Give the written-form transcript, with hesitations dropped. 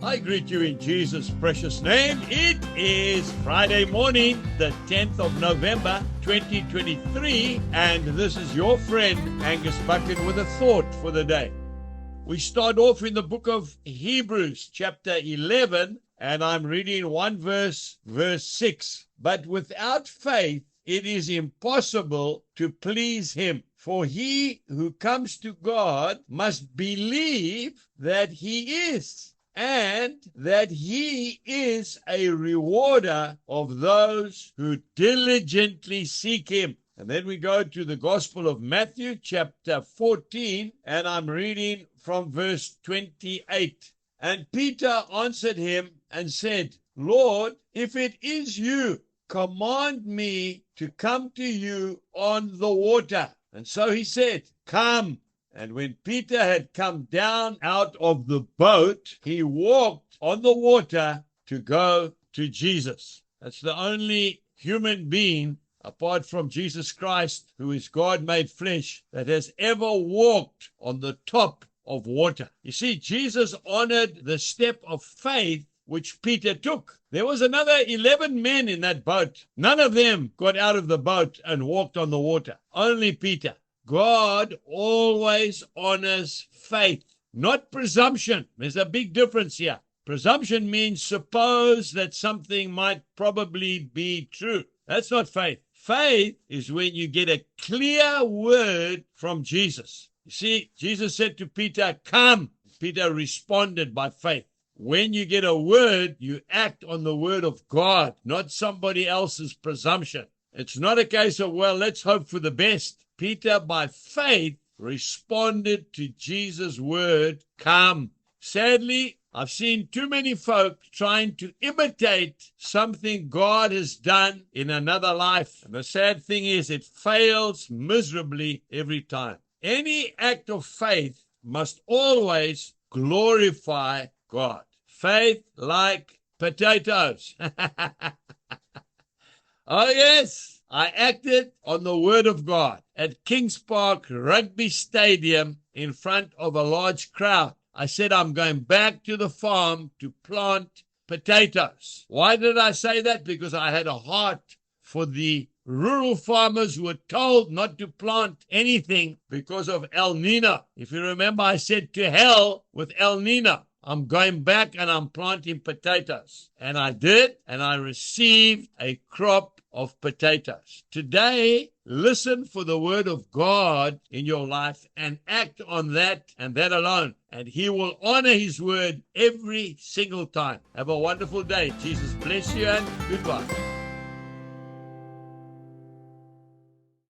I greet you in Jesus' precious name. It is Friday morning, the 10th of November, 2023, and this is your friend, Angus Buchan, with a thought for the day. We start off in the book of Hebrews, chapter 11, and I'm reading one verse 6. But without faith, it is impossible to please him. For he who comes to God must believe that he is, and that he is a rewarder of those who diligently seek him. And then we go to the Gospel of Matthew, chapter 14, and I'm reading from verse 28. And Peter answered him and said, Lord, if it is you, command me to come to you on the water. And so he said, Come. And when Peter had come down out of the boat, he walked on the water to go to Jesus. That's the only human being, apart from Jesus Christ, who is God made flesh, that has ever walked on the top of water. You see, Jesus honored the step of faith which Peter took. There was another 11 men in that boat. None of them got out of the boat and walked on the water. Only Peter. God always honors faith, not presumption. There's a big difference here. Presumption means suppose that something might probably be true. That's not faith. Faith is when you get a clear word from Jesus. You see, Jesus said to Peter, Come. Peter responded by faith. When you get a word, you act on the word of God, not somebody else's presumption. It's not a case of, well, let's hope for the best. Peter, by faith, responded to Jesus' word, Come. Sadly, I've seen too many folk trying to imitate something God has done in another life. And the sad thing is, it fails miserably every time. Any act of faith must always glorify God. Faith like potatoes. Oh, yes, I acted on the word of God at Kings Park Rugby Stadium in front of a large crowd. I said, I'm going back to the farm to plant potatoes. Why did I say that? Because I had a heart for the rural farmers who were told not to plant anything because of El Nino. If you remember, I said to hell with El Nino. I'm going back and I'm planting potatoes. And I did, and I received a crop of potatoes. Today, listen for the word of God in your life and act on that and that alone. And he will honor his word every single time. Have a wonderful day. Jesus bless you and goodbye.